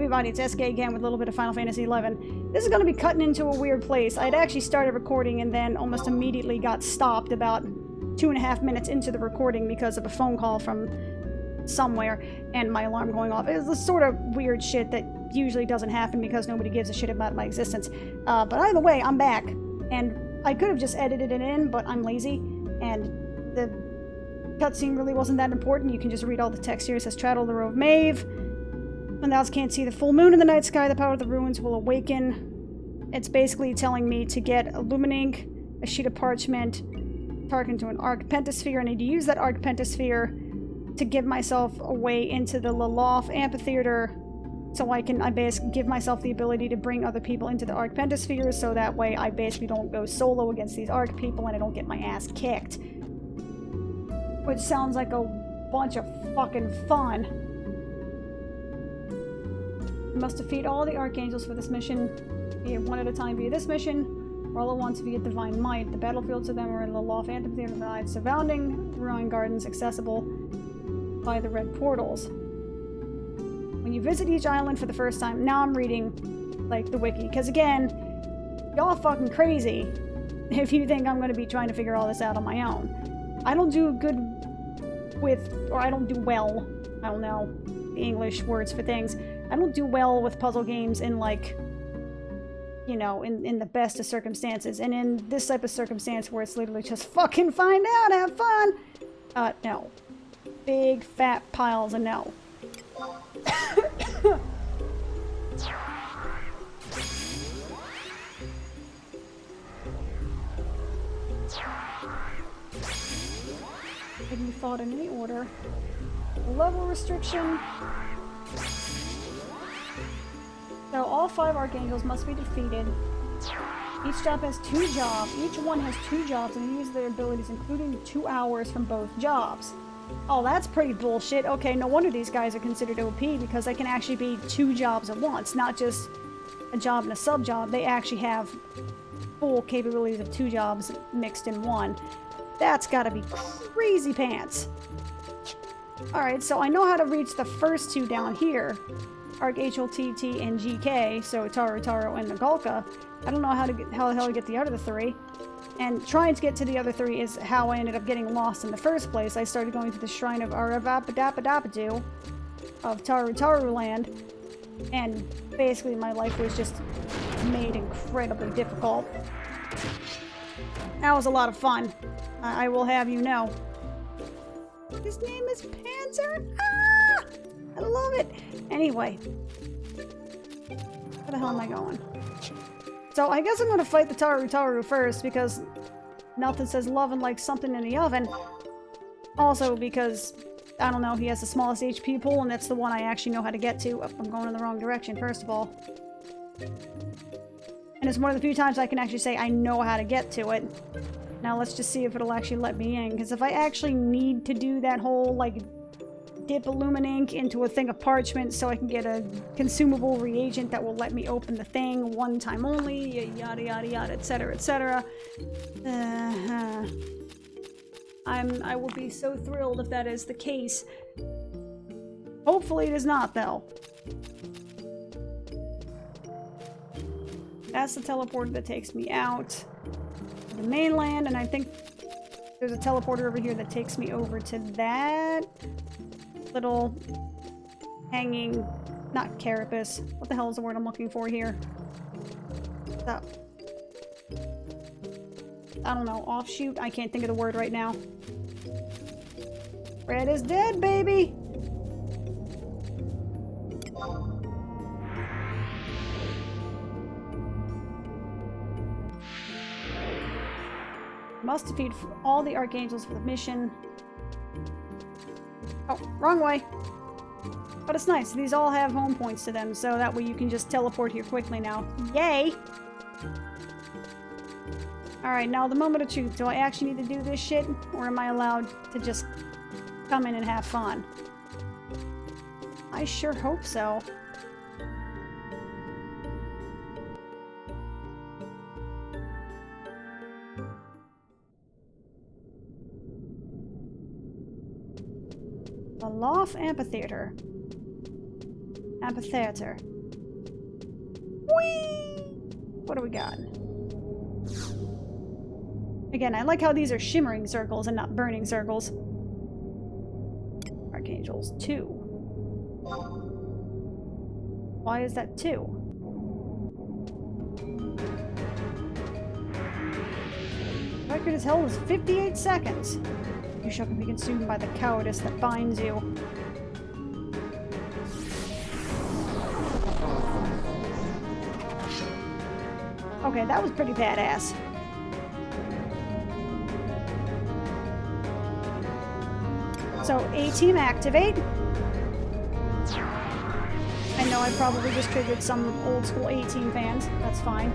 everybody, it's SK again with a little bit of Final Fantasy XI. This is going to be cutting into a weird place. I'd actually started recording and then almost immediately got stopped about 2.5 minutes into the recording because of a phone call from somewhere and my alarm going off. It was the sort of weird shit that usually doesn't happen because nobody gives a shit about my existence. But either way, I'm back. And I could have just edited it in, but I'm lazy. And the cutscene really wasn't that important. You can just read all the text here. It says, Travel the Road of Maeve. When thou can't see the full moon in the night sky, the power of the ruins will awaken. It's basically telling me to get illuminating, a sheet of parchment, target to an arc pentasphere. I need to use that arc pentasphere to give myself a way into the Loneliest amphitheater, so I basically give myself the ability to bring other people into the arc pentasphere, so that way I basically don't go solo against these arc people and I don't get my ass kicked. Which sounds like a bunch of fucking fun. You must defeat all the archangels for this mission, be it one at a time via this mission, or all at once via divine might. The battlefields of them are in the Loneliest amphitheater, the surrounding ruin gardens accessible by the red portals. When you visit each island for the first time, now I'm reading, like, the wiki, because again, y'all fucking crazy if you think I'm going to be trying to figure all this out on my own. I don't do good with, or I don't do well, I don't know the English words for things, I don't do well with puzzle games in, like, you know, in the best of circumstances, and in this type of circumstance where it's literally just fucking find out, have fun, no. Big fat piles of no. Have you thought in any order? Level restriction. So all 5 archangels must be defeated. Each job has 2 jobs. Each one has 2 jobs and use their abilities, including 2 hours from both jobs. Oh, that's pretty bullshit. Okay, no wonder these guys are considered OP, because they can actually be 2 jobs at once, not just a job and a sub-job. They actually have full capabilities of 2 jobs mixed in one. That's gotta be crazy pants. Alright, so I know how to reach the first 2 down here. Archangel TT and GK, so Taro and Nagalka. I don't know how the hell to get the other 3. And trying to get to the other 3 is how I ended up getting lost in the first place. I started going to the Shrine of Aravapadappadapadu of Taru Land, and basically my life was just made incredibly difficult. That was a lot of fun. I will have you know. His name is Panzer? Ah! I love it! Anyway. Where the hell am I going? So I guess I'm going to fight the Taru first, because nothing says loving like something in the oven. Also because, I don't know, he has the smallest HP pool, and that's the one I actually know how to get to. Oh, I'm going in the wrong direction, first of all. And it's one of the few times I can actually say I know how to get to it. Now let's just see if it'll actually let me in, because if I actually need to do that whole, like, dip Illuminink into a thing of parchment so I can get a consumable reagent that will let me open the thing one time only, yada yada yada, etc, etc. I will be so thrilled if that is the case. Hopefully it is not, though. That's the teleporter that takes me out to the mainland, and I think there's a teleporter over here that takes me over to that little hanging, not carapace. What the hell is the word I'm looking for here? So, I don't know, offshoot? I can't think of the word right now. Red is dead, baby! Must defeat all the archangels for the mission. Oh, wrong way. But it's nice. These all have home points to them, so that way you can just teleport here quickly now. Yay! Alright, now the moment of truth. Do I actually need to do this shit? Or am I allowed to just come in and have fun? I sure hope so. The Loneliest Amphitheater. Amphitheater. Whee! What do we got? Again, I like how these are shimmering circles and not burning circles. Archangels, 2. Why is that 2? Record is held as 58 seconds. You shall be consumed by the cowardice that binds you. Okay, that was pretty badass. So, A-Team activate. I know I probably just triggered some old school A-Team fans. That's fine.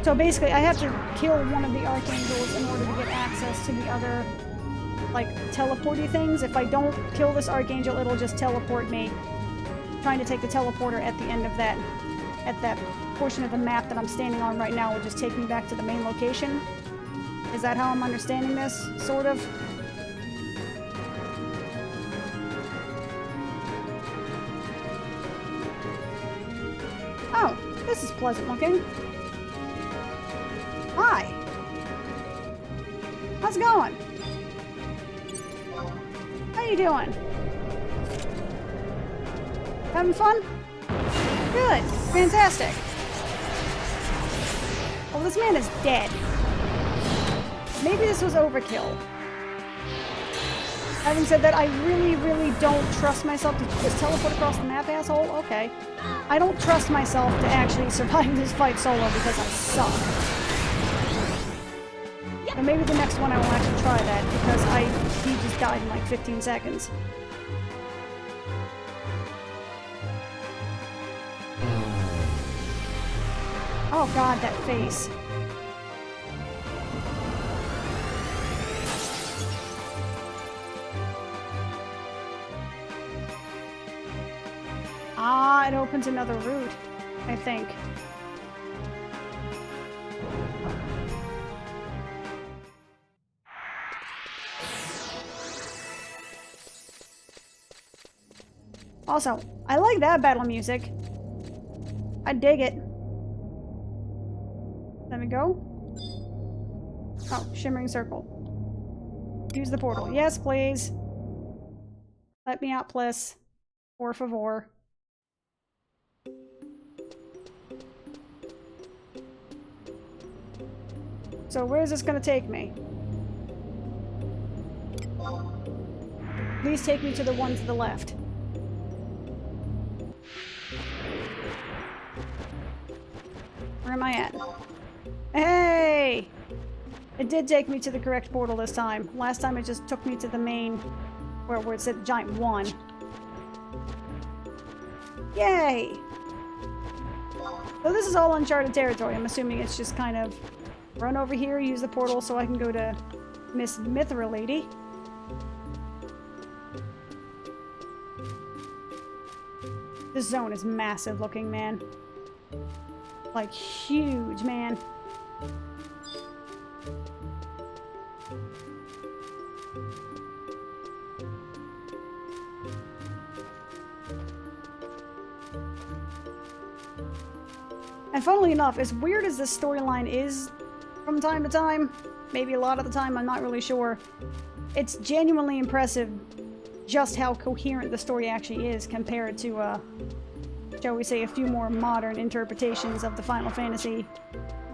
So basically, I have to kill one of the Archangels in order to get access to the other, like, teleporty things. If I don't kill this Archangel, it'll just teleport me. Trying to take the teleporter at the end of that, at that portion of the map that I'm standing on right now will just take me back to the main location. Is that how I'm understanding this? Sort of? Oh, this is pleasant looking. Hi. How's it going? How you doing? Having fun? Good. Fantastic. Oh, this man is dead. Maybe this was overkill. Having said that, I really, really don't trust myself to just teleport across the map, asshole. Okay. I don't trust myself to actually survive this fight solo because I suck. So maybe the next one I will actually try that, because he just died in like 15 seconds. Oh god, that face. Ah, it opens another route, I think. Also, I like that battle music. I dig it. Let me go. Oh, shimmering circle. Use the portal. Yes, please. Let me out, please. Por favor. So where is this gonna take me? Please take me to the one to the left. Where am I at? Hey! It did take me to the correct portal this time. Last time it just took me to the main, where it said giant 1. Yay! So this is all uncharted territory. I'm assuming it's just kind of run over here, use the portal so I can go to Miss Mithra Lady. This zone is massive looking, man. Like, huge, man. And funnily enough, as weird as this storyline is from time to time, maybe a lot of the time, I'm not really sure, it's genuinely impressive just how coherent the story actually is compared to, shall we say, a few more modern interpretations of the Final Fantasy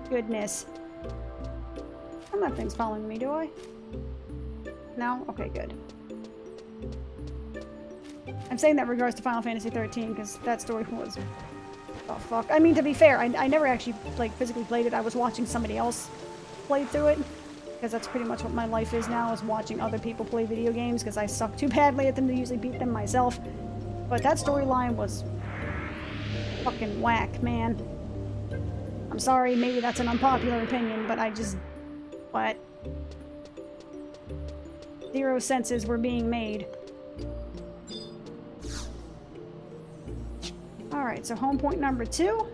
goodness. I don't know if thing's following me, do I? No? Okay, good. I'm saying that in regards to Final Fantasy 13 because that story was... oh, fuck. I mean, to be fair, I never actually, like, physically played it. I was watching somebody else play through it. Because that's pretty much what my life is now, is watching other people play video games, because I suck too badly at them to usually beat them myself. But that storyline was fucking whack, man. I'm sorry, maybe that's an unpopular opinion, but I just... what? Zero senses were being made. Alright, so home point number 2.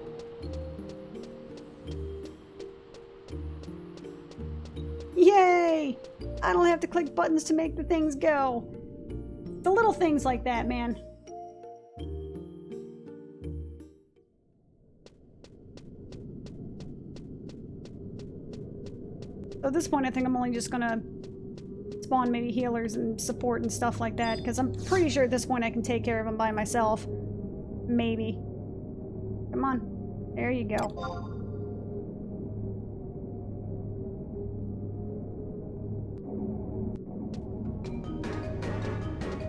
Yay! I don't have to click buttons to make the things go. The little things like that, man. So at this point, I think I'm only just gonna spawn maybe healers and support and stuff like that, because I'm pretty sure at this point I can take care of them by myself. Maybe. Come on. There you go.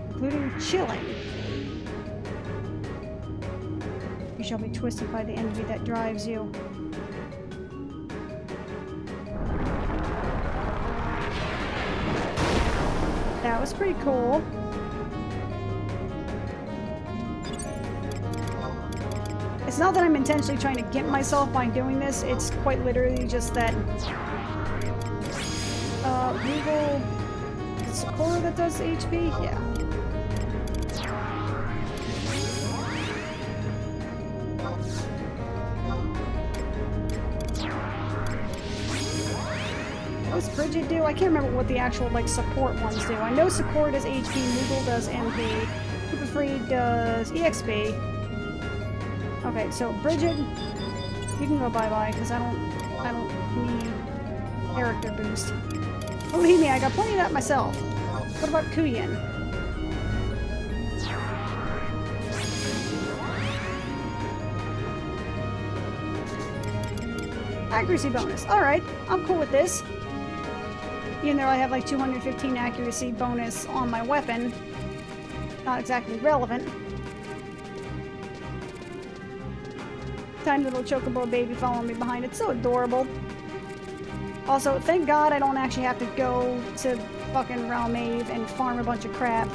Including chilling. You shall be twisted by the envy that drives you. That was pretty cool. It's not that I'm intentionally trying to get myself by doing this, it's quite literally just that Google, is it Sakura that does HP? Yeah. What does Bridget do? I can't remember what the actual, like, support ones do. I know Sakura does HP, Moogle does MP, FFXI'ed does EXP. Okay, so Bridget, you can go bye-bye, because I don't need character boost. Believe me, I got plenty of that myself. What about Kuyin? Accuracy bonus. Alright, I'm cool with this. Even though I have like 215 accuracy bonus on my weapon. Not exactly relevant. Tiny little chocobo baby following me behind. It's so adorable. Also, thank God I don't actually have to go to fucking Realmave and farm a bunch of crap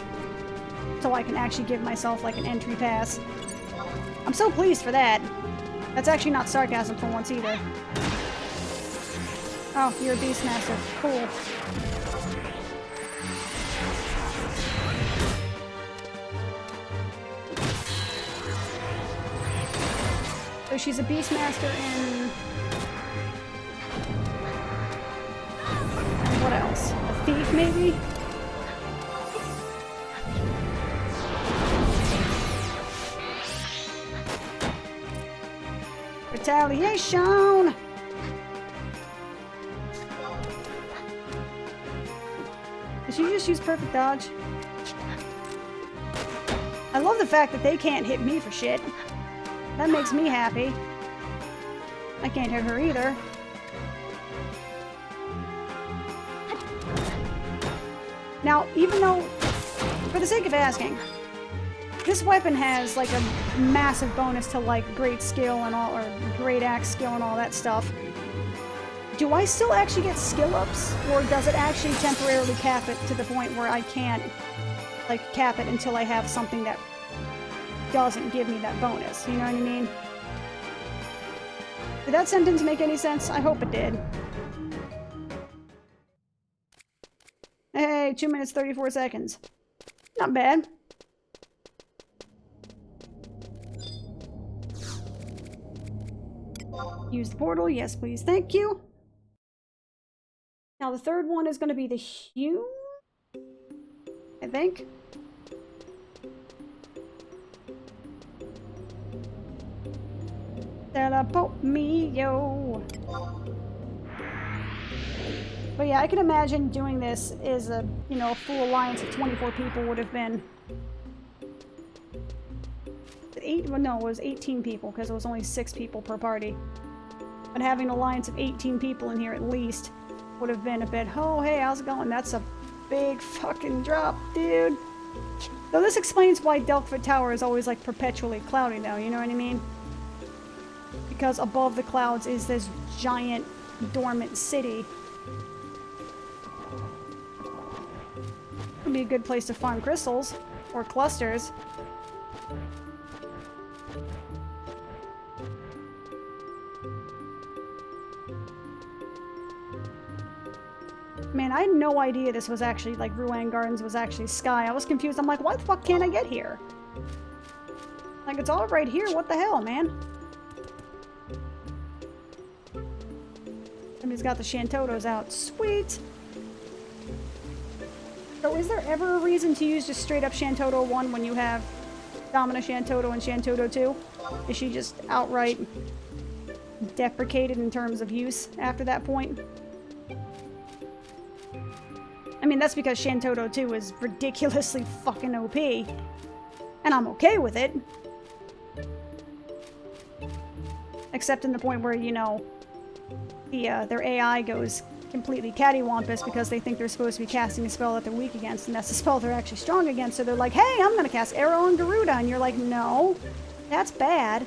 so I can actually give myself like an entry pass. I'm so pleased for that. That's actually not sarcasm for once either. Oh, you're a Beastmaster. Cool. So she's a Beastmaster in... what else? A thief, maybe? Retaliation! Did she just use perfect dodge? I love the fact that they can't hit me for shit. That makes me happy. I can't hit her either. Now, even though, for the sake of asking, this weapon has like a massive bonus to like great skill and all, or great axe skill and all that stuff. Do I still actually get skill ups, or does it actually temporarily cap it to the point where I can't like cap it until I have something that doesn't give me that bonus? You know what I mean? Did that sentence make any sense? I hope it did. Hey, 2 minutes 34 seconds. Not bad. Use the portal. Yes, please. Thank you. Now the third one is going to be the hue, I think. Teleport me, yo. But yeah, I can imagine doing this is a, you know, a full alliance of 24 people would have been... Well, no, it was 18 people, because it was only 6 people per party. But having an alliance of 18 people in here at least would have been a bit, oh, hey, how's it going? That's a big fucking drop, dude. So this explains why Delphic Tower is always, like, perpetually cloudy, though, you know what I mean? Because above the clouds is this giant, dormant city. Would be a good place to farm crystals or clusters. Man, I had no idea this was actually, like, Ruan Gardens was actually sky. I was confused. I'm like, why the fuck can't I get here? Like, it's all right here. What the hell, man? Somebody's got the Shantotos out. Sweet! So is there ever a reason to use just straight up Shantoto 1 when you have Domina Shantoto and Shantoto 2? Is she just outright deprecated in terms of use after that point? I mean, that's because Shantoto 2 is ridiculously fucking OP. And I'm okay with it. Except in the point where, you know, their AI goes completely cattywampus because they think they're supposed to be casting a spell that they're weak against, and that's the spell they're actually strong against, so they're like, hey, I'm gonna cast Arrow on Garuda, and you're like, no, that's bad.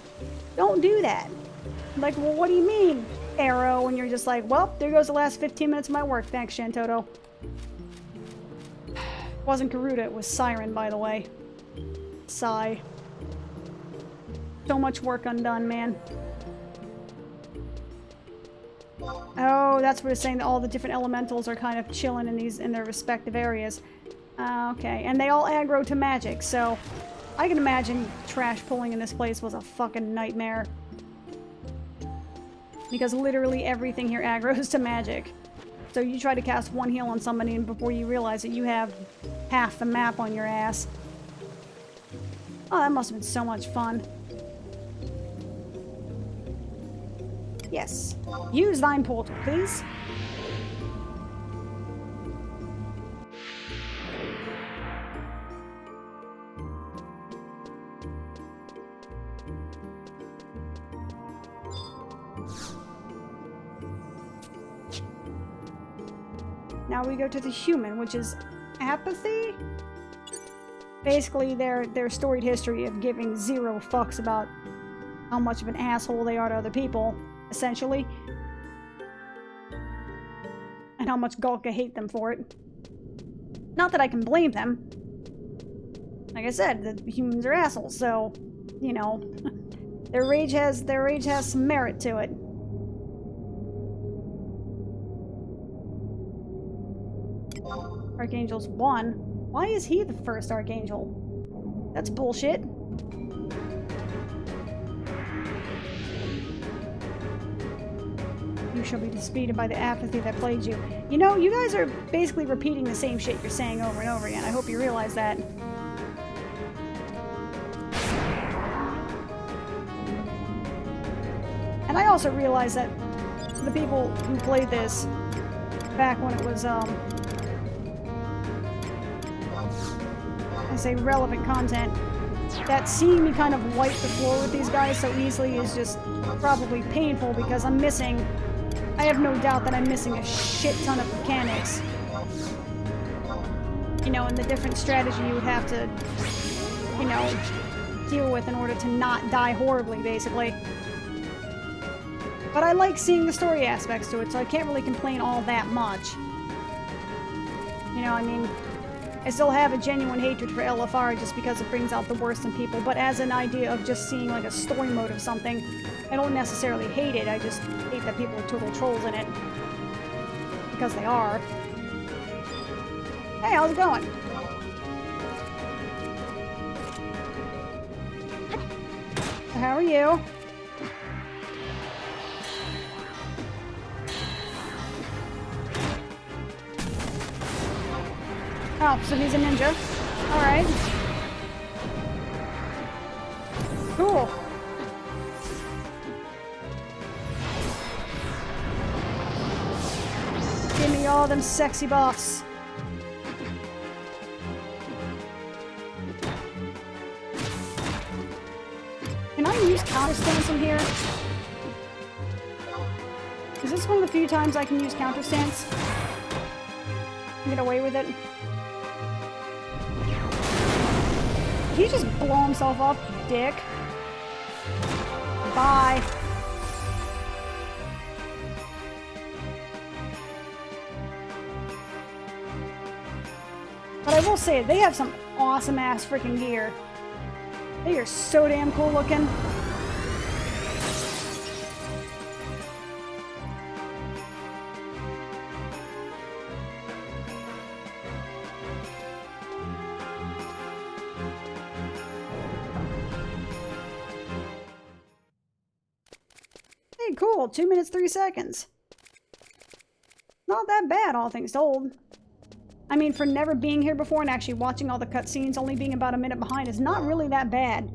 Don't do that. Like, well, what do you mean, Arrow? And you're just like, well, there goes the last 15 minutes of my work, thanks, Shantoto. It wasn't Garuda, it was Siren, by the way. Sigh. So much work undone, man. Oh, that's what it's saying, that all the different elementals are kind of chilling in their respective areas. Okay, and they all aggro to magic, so I can imagine trash pulling in this place was a fucking nightmare. Because literally everything here aggroes to magic. So you try to cast one heal on somebody, and before you realize it, you have half the map on your ass. Oh, that must have been so much fun. Yes. Use thine portal, please. Now we go to the human, which is apathy? Basically, their storied history of giving zero fucks about how much of an asshole they are to other people, essentially. And how much Gulka hate them for it. Not that I can blame them. Like I said, the humans are assholes, so, you know, their rage has some merit to it. Archangel's 1. Why is he the first Archangel? That's bullshit. You shall be defeated by the apathy that plagued you. You know, you guys are basically repeating the same shit you're saying over and over again. I hope you realize that. And I also realize that the people who played this back when it was, I say relevant content, that seeing me kind of wipe the floor with these guys so easily is just probably painful because I'm missing, I have no doubt that I'm missing a shit ton of mechanics. You know, and the different strategy you would have to, you know, deal with in order to not die horribly, basically. But I like seeing the story aspects to it, so I can't really complain all that much. You know, I mean, I still have a genuine hatred for LFR just because it brings out the worst in people, but as an idea of just seeing like a story mode of something, I don't necessarily hate it, I just hate that people are total trolls in it. Because they are. Hey, how's it going? So how are you? Oh, so he's a ninja. Alright. Cool. Give me all them sexy buffs. Can I use counter stance in here? Is this one of the few times I can use counter stance? Get away with it? Did he just blow himself up, you dick? Bye. But I will say, they have some awesome ass freaking gear. They are so damn cool looking. Cool, 2 minutes, 3 seconds. Not that bad, all things told. I mean, for never being here before and actually watching all the cutscenes, only being about a minute behind is not really that bad.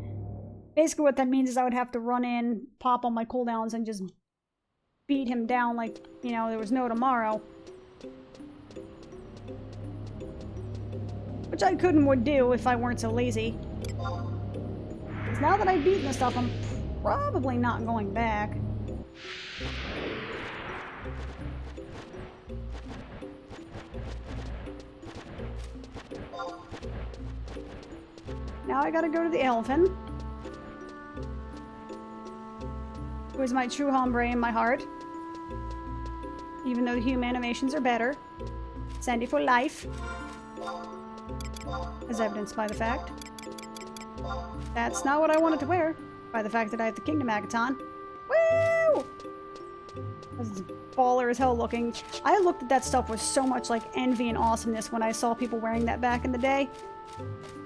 Basically what that means is I would have to run in, pop on my cooldowns, and just beat him down like, you know, there was no tomorrow. Which I could and would do if I weren't so lazy. Because now that I've beaten this stuff, I'm probably not going back. Now I gotta go to the elephant. Who is my true hombre in my heart. Even though the human animations are better. Sandy for life. As evidenced by the fact. That's not what I wanted to wear. By the fact that I have the Kingdom Agaton. Woo! That's baller as hell looking. I looked at that stuff with so much like envy and awesomeness when I saw people wearing that back in the day.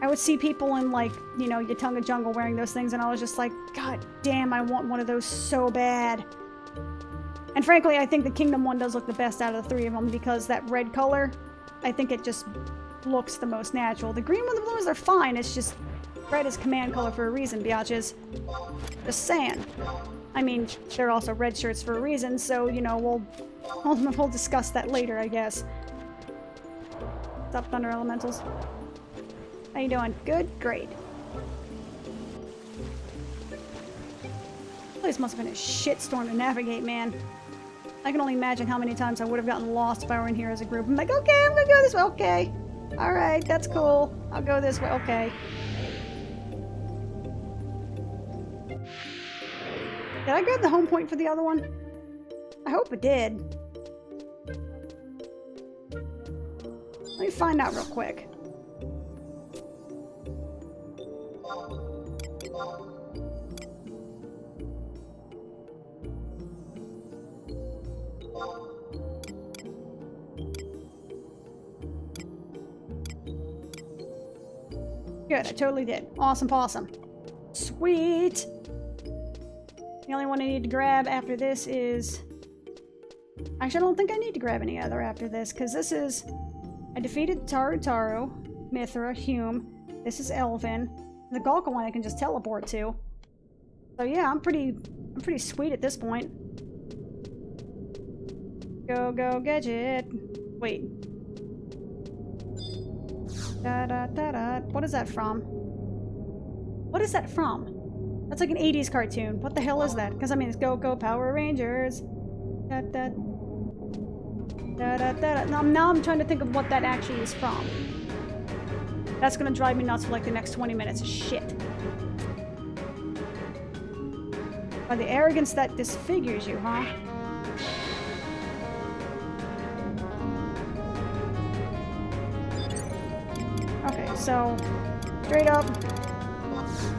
I would see people in like, you know, Yatunga Jungle wearing those things and I was just like, God damn, I want one of those so bad. And frankly, I think the Kingdom one does look the best out of the three of them because that red color, I think it just looks the most natural. The green one and the blues are fine, it's just red is command color for a reason, biatches. Just saying. I mean, they're also red shirts for a reason, so, you know, we'll discuss that later, I guess. What's up, Thunder Elementals? How you doing? Good? Great. This place must have been a shitstorm to navigate, man. I can only imagine how many times I would have gotten lost if I were in here as a group. I'm like, okay, I'm gonna go this way. Okay. Alright, that's cool. I'll go this way. Okay. Did I grab the home point for the other one? I hope it did. Let me find out real quick. Good, I totally did. Awesome possum. Sweet! The only one I need to grab after this is... Actually, I don't think I need to grab any other after this, because this is... I defeated Taru, Mithra, Hume. This is Elvin. The Galka one I can just teleport to. So yeah, I'm pretty sweet at this point. Go, go, gadget. Wait. Da-da-da-da. What is that from? What is that from? That's like an 80s cartoon. What the hell is that? Because I mean, it's Go Go Power Rangers. Da-da. Da-da-da-da. Now I'm trying to think of what that actually is from. That's gonna drive me nuts for like the next 20 minutes. Shit. By the arrogance that disfigures you, huh? Okay, so straight up,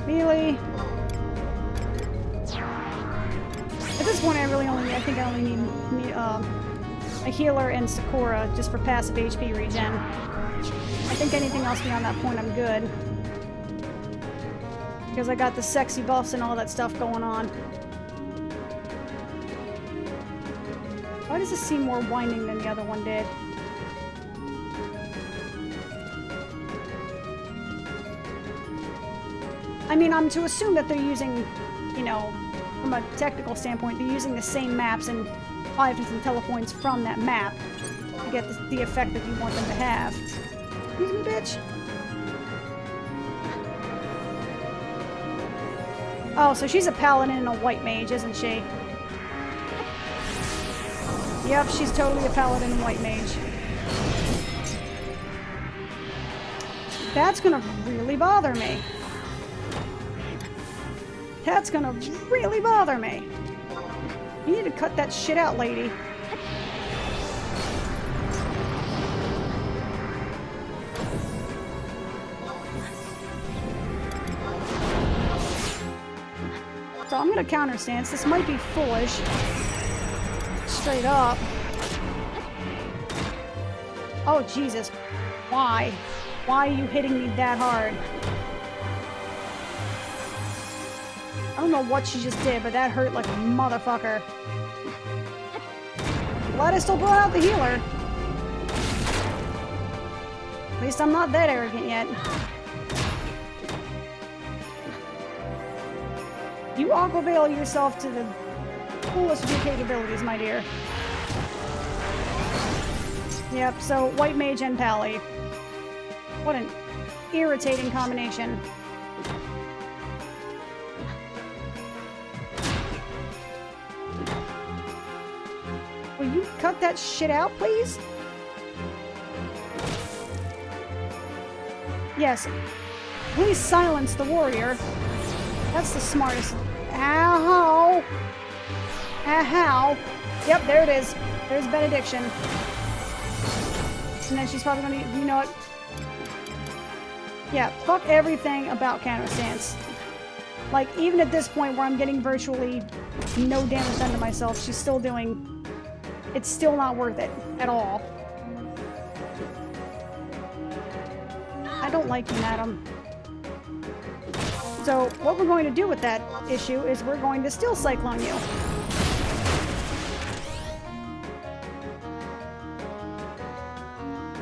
melee. At this point, I think I only need a healer and Sakura just for passive HP regen. I think anything else beyond that point, I'm good. Because I got the sexy buffs and all that stuff going on. Why does this seem more winding than the other one did? I mean, I'm to assume that they're using, you know, from a technical standpoint, they're using the same maps and items and telepoints from that map to get the effect that you want them to have. Excuse me, bitch. Oh, so she's a paladin and a white mage, isn't she? Yep, she's totally a paladin and white mage. That's gonna really bother me. That's gonna really bother me. You need to cut that shit out, lady. So I'm gonna counter stance. This might be foolish. Straight up. Oh, Jesus. Why? Why are you hitting me that hard? I don't know what she just did, but that hurt like a motherfucker. Glad I still brought out the healer. At least I'm not that arrogant yet. You aquavail yourself to the fullest of your capabilities, my dear. Yep, so White Mage and Pally. What an irritating combination. Will you cut that shit out, please? Yes. Please silence the warrior. That's the smartest. Ow! Ow! Yep, there it is. There's benediction. And then she's probably gonna, you know what? Yeah, fuck everything about counter stance. Like, even at this point where I'm getting virtually no damage done to myself, she's still doing... It's still not worth it at all. I don't like you, madam. So, what we're going to do with that issue is we're going to still Cyclone you.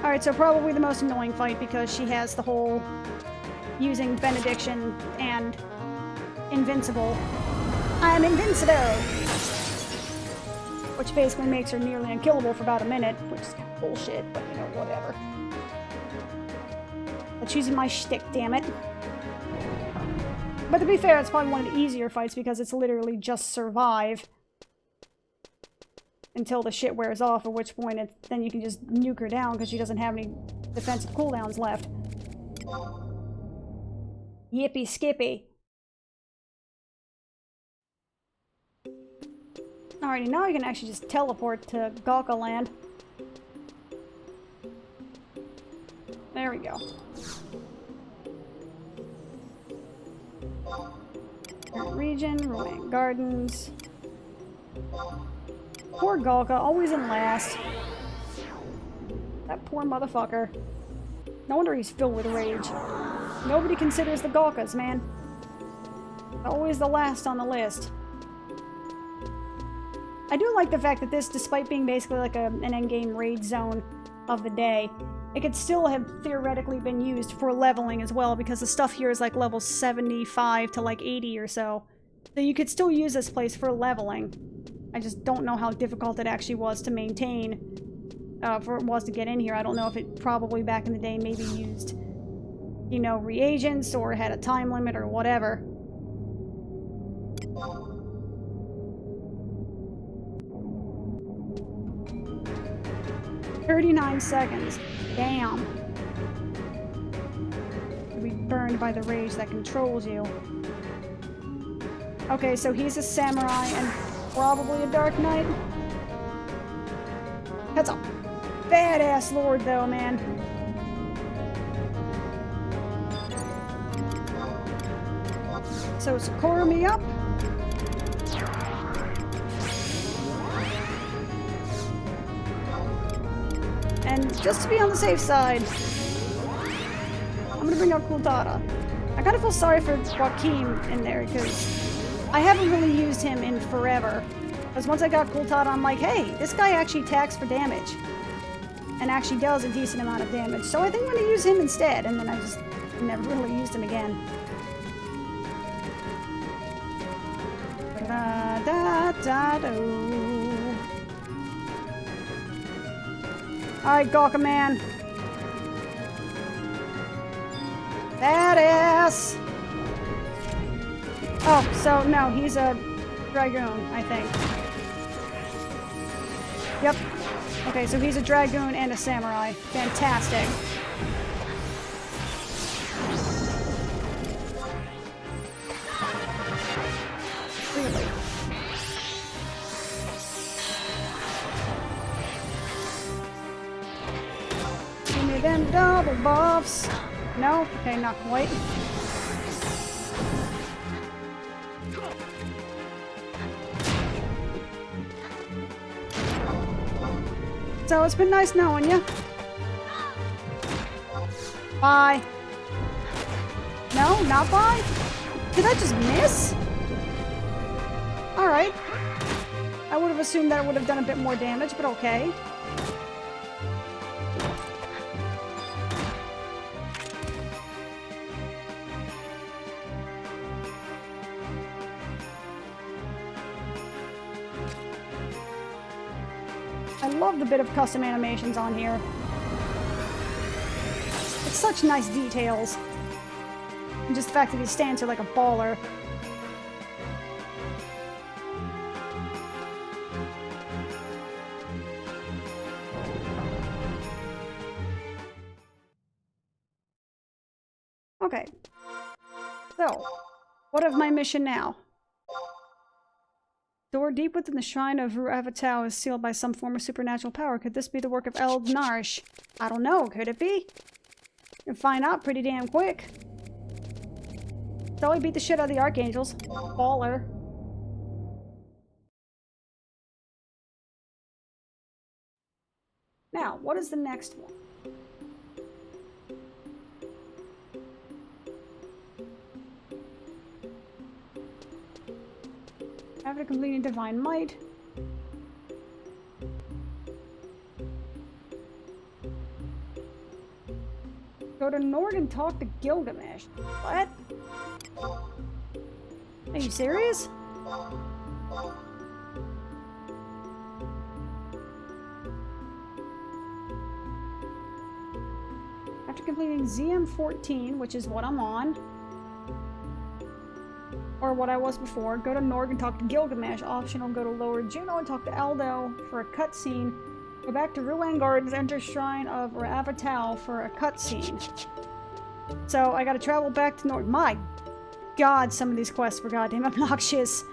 Alright, so probably the most annoying fight because she has the whole using Benediction and Invincible. I'm invincible! Which basically makes her nearly unkillable for about a minute, which is kind of bullshit, but you know, whatever. That's using my shtick, damn it. But to be fair, it's probably one of the easier fights because it's literally just survive until the shit wears off, at which point then you can just nuke her down because she doesn't have any defensive cooldowns left. Yippee skippy. Alrighty, now I can actually just teleport to Gawka land. There we go. Current region, Ruined Gardens. Poor Gawka, always in last. That poor motherfucker. No wonder he's filled with rage. Nobody considers the Gawkas, man. Always the last on the list. I do like the fact that this, despite being basically like an endgame raid zone of the day, it could still have theoretically been used for leveling as well, because the stuff here is like level 75 to like 80 or so. So you could still use this place for leveling. I just don't know how difficult it actually was to maintain, for it was to get in here. I don't know if it probably back in the day maybe used, you know, reagents or had a time limit or whatever. "39 seconds. Damn. You'll be burned by the rage that controls you." Okay, so he's a samurai and probably a dark knight. That's a badass lord though, man. So score me up. And just to be on the safe side, I'm gonna bring out Kuldata. I kind of feel sorry for Joaquin in there, because I haven't really used him in forever. Because once I got Kuldata, I'm like, hey, this guy actually attacks for damage. And actually does a decent amount of damage. So I think I'm gonna use him instead, and then I just never really used him again. Da-da-da-do. Alright, Gawka man. Badass! Oh, so no, he's a Dragoon, I think. Yep. Okay, so he's a Dragoon and a Samurai. Fantastic. Really? Give me them double buffs. No? Okay, not quite. So it's been nice knowing you. Bye. No, not bye? Did I just miss? Alright. I would have assumed that it would have done a bit more damage, but okay. I love the bit of custom animations on here. It's such nice details. And just the fact that he stands here like a baller. Okay. So, what of my mission now? Door deep within the shrine of Ruavatau is sealed by some form of supernatural power. Could this be the work of Narsh? I don't know. Could it be? You'll find out pretty damn quick. So we beat the shit out of the Archangels. Baller. Now, what is the next one? After completing Divine Might, go to Norg and talk to Gilgamesh. What? Are you serious? After completing ZM14, which is what I'm on, or what I was before, go to Norg and talk to Gilgamesh. Optional, go to Lower Juno and talk to Aldo for a cutscene. Go back to Ruang Gardens, enter Shrine of Ruavatau for a cutscene. So I gotta travel back to Norg. My god, some of these quests were goddamn obnoxious.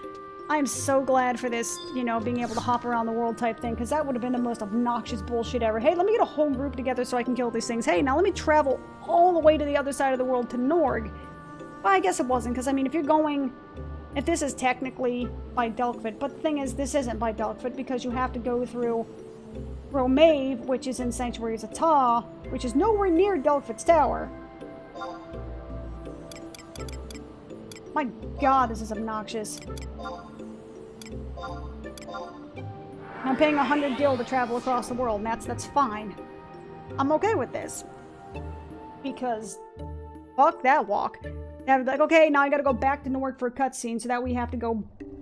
I am so glad for this, you know, being able to hop around the world type thing, because that would have been the most obnoxious bullshit ever. Hey, let me get a whole group together so I can kill these things. Hey, now let me travel all the way to the other side of the world to Norg. Well, I guess it wasn't, because, I mean, if you're going... If this is technically by Delkfit, but the thing is, this isn't by Delkfit, because you have to go through Romave, which is in Sanctuaries of Ta, which is nowhere near Delkfit's tower. My god, this is obnoxious. I'm paying 100 gil to travel across the world, and that's fine. I'm okay with this. Because, fuck that walk. I'd be like, okay, now I gotta go back to Norg for a cutscene, so that we have to go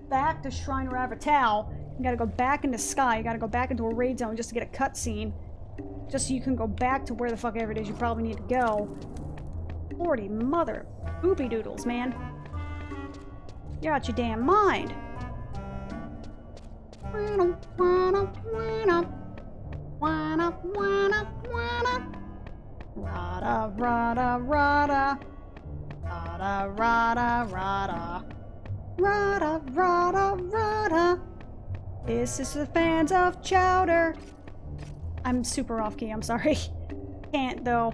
back to Shrine Ravatau. You gotta go back into Sky, you gotta go back into a raid zone just to get a cutscene. Just so you can go back to where the fuck ever it is you probably need to go. Lordy mother. Boopy doodles, man. You're out your damn mind. Rada, rada, rada. Rada, rada, rada. Rada, rada, rada. This is the fans of Chowder. I'm super off key, I'm sorry. Can't, though.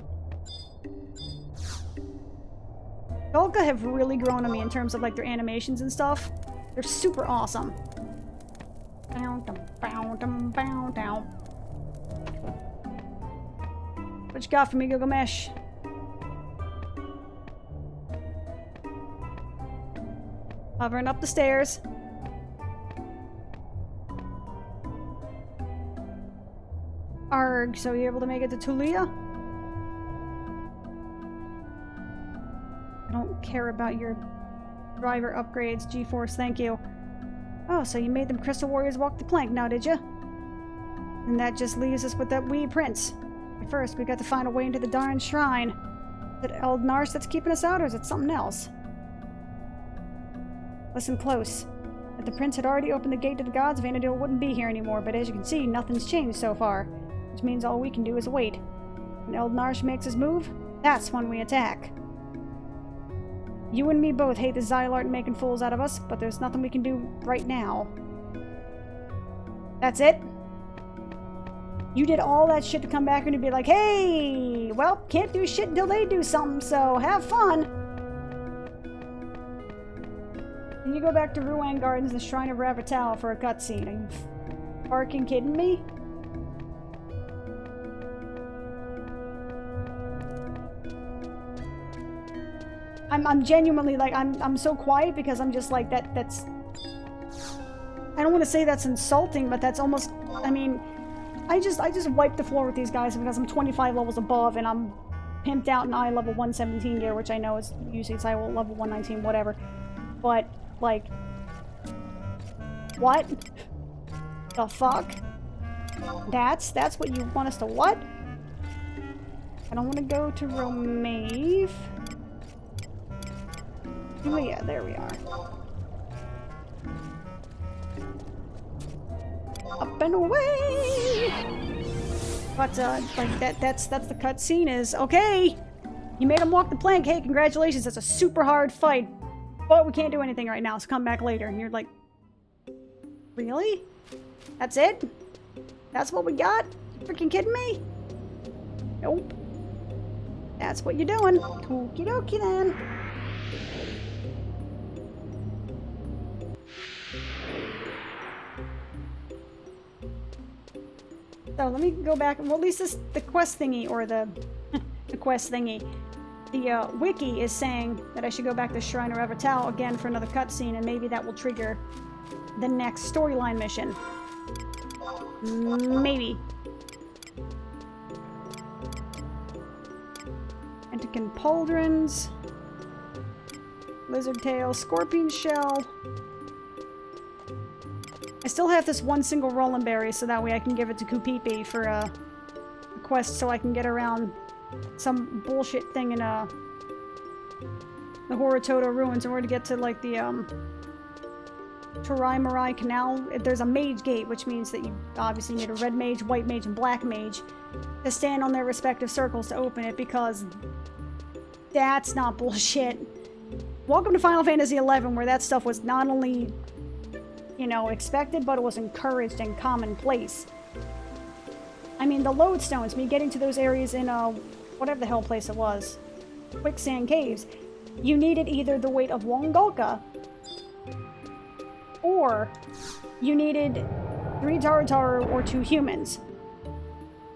Dolka have really grown on me in terms of, like, their animations and stuff. They're super awesome. What you got for me, Gilgamesh? Hovering up the stairs. Arg, so you able to make it to Tulia? I don't care about your driver upgrades, G-Force, thank you. Oh, so you made them Crystal Warriors walk the plank now, did you? And that just leaves us with that wee prince. But first, we got to find a way into the darn shrine. Is it Narsh that's keeping us out, or is it something else? Listen close. If the prince had already opened the gate to the gods, Vanadil wouldn't be here anymore, but as you can see, nothing's changed so far. Which means all we can do is wait. When Narsh makes his move, that's when we attack. You and me both hate the Xylart making fools out of us, but there's nothing we can do right now. That's it? You did all that shit to come back and to be like, hey, well, can't do shit until they do something, so have fun. Then you go back to Ruang Gardens, the Shrine of Ravatau, for a cutscene. Are you fucking kidding me? I'm genuinely like, I'm so quiet because I'm just like, that's... I don't want to say that's insulting, but that's almost, I mean, I just wipe the floor with these guys because I'm 25 levels above and I'm pimped out in eye level 117 gear, which I know is usually it's level 119, whatever. But, like, what the fuck? That's what you want us to what? I don't want to go to Romave. Oh yeah, there we are. Up and away! But, like, that's the cutscene is, okay! You made him walk the plank, hey, congratulations, that's a super hard fight. But we can't do anything right now, so come back later. And you're like, really? That's it? That's what we got? You freaking kidding me? Nope. That's what you're doing. Okie dokie then. So let me go back. Well, at least this the quest thingy, or the the quest thingy. The wiki is saying that I should go back to Shrine of Avatal again for another cutscene, and maybe that will trigger the next storyline mission. Maybe. Entican Pauldrons. Lizard Tail. Scorpion Shell. I still have this one single Roland Berry, so that way I can give it to Kupipi for a quest so I can get around some bullshit thing in the Horatoto ruins in order to get to, like, the Turai Marai Canal. There's a mage gate, which means that you obviously need a red mage, white mage, and black mage to stand on their respective circles to open it, because that's not bullshit. Welcome to Final Fantasy XI, where that stuff was not only, you know, expected, but it was encouraged and commonplace. I mean, the lodestones, me getting to those areas in, whatever the hell place it was, quicksand caves, you needed either the weight of Wongolka, or you needed 3 Tarataru or 2 humans.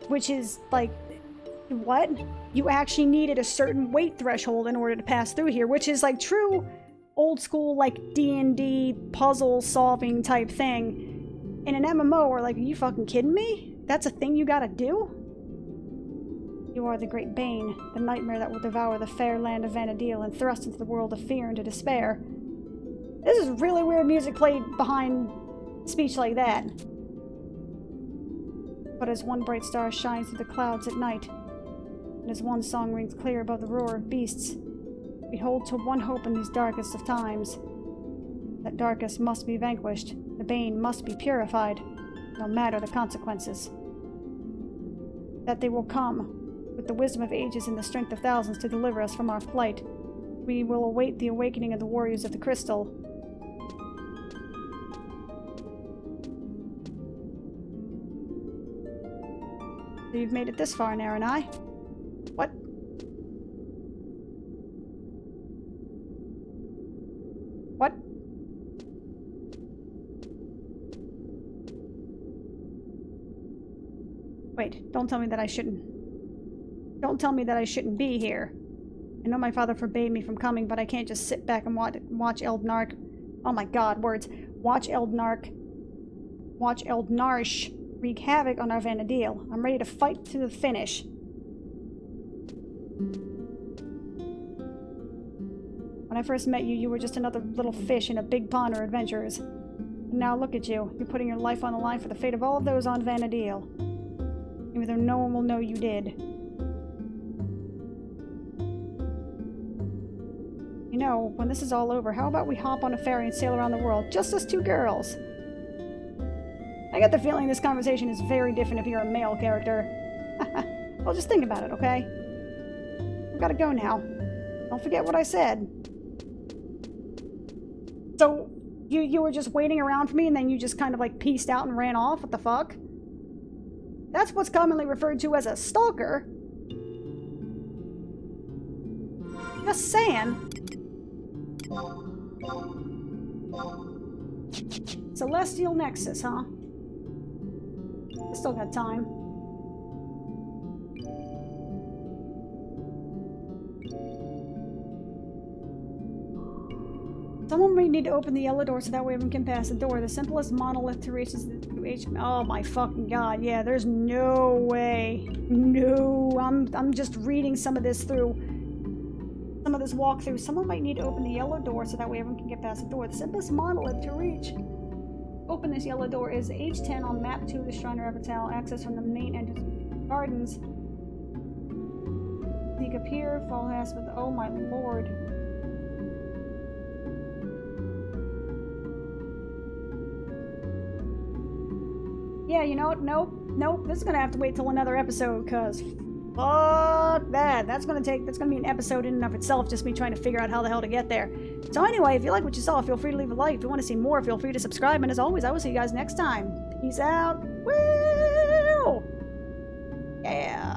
Which is, like, what? You actually needed a certain weight threshold in order to pass through here, which is, like, true old school, like, D&D puzzle solving type thing. In an MMO, we're like, are you fucking kidding me? That's a thing you gotta do? You are the great bane, the nightmare that will devour the fair land of Vanadil and thrust into the world of fear and to despair. This is really weird music played behind speech like that. But as one bright star shines through the clouds at night, and as one song rings clear above the roar of beasts, we hold to one hope in these darkest of times. That darkest must be vanquished, the bane must be purified, no matter the consequences. That they will come, with the wisdom of ages and the strength of thousands, to deliver us from our plight. We will await the awakening of the warriors of the crystal. So you've made it this far, Naranai. What? What? Wait, don't tell me that I shouldn't... Don't tell me that I shouldn't be here. I know my father forbade me from coming, but I can't just sit back and watch Eldnark... Oh my god, words. Watch Eldnark wreak havoc on our Vanadil. I'm ready to fight to the finish. When I first met you, you were just another little fish in a big pond of adventurers. And now look at you. You're putting your life on the line for the fate of all of those on Vanadil. Even though no one will know you did. You know, when this is all over, how about we hop on a ferry and sail around the world? Just us 2 girls. I get the feeling this conversation is very different if you're a male character. Well, just think about it, okay? I've gotta go now. Don't forget what I said. So, you were just waiting around for me and then you just kind of like peaced out and ran off? What the fuck? That's what's commonly referred to as a stalker. Just saying. Celestial Nexus, huh? I still got time. Someone may need to open the yellow door so that way everyone can pass the door. The simplest monolith to reach is the H. Oh my fucking god! Yeah, there's no way. No, I'm just reading some of this through. Some of this walkthrough. Someone might need to open the yellow door so that way everyone can get past the door. The simplest monolith to reach. Open this yellow door is H10 on map 2 of the Shrine of Avital. Access from the main entrance of the gardens. Sneak up here. Fall has with. Oh my lord. Yeah, you know what? Nope. This is gonna have to wait till another episode, cause fuck that. That's gonna be an episode in and of itself, just me trying to figure out how the hell to get there. So anyway, if you like what you saw, feel free to leave a like. If you want to see more, feel free to subscribe. And as always, I will see you guys next time. Peace out. Woo! Yeah.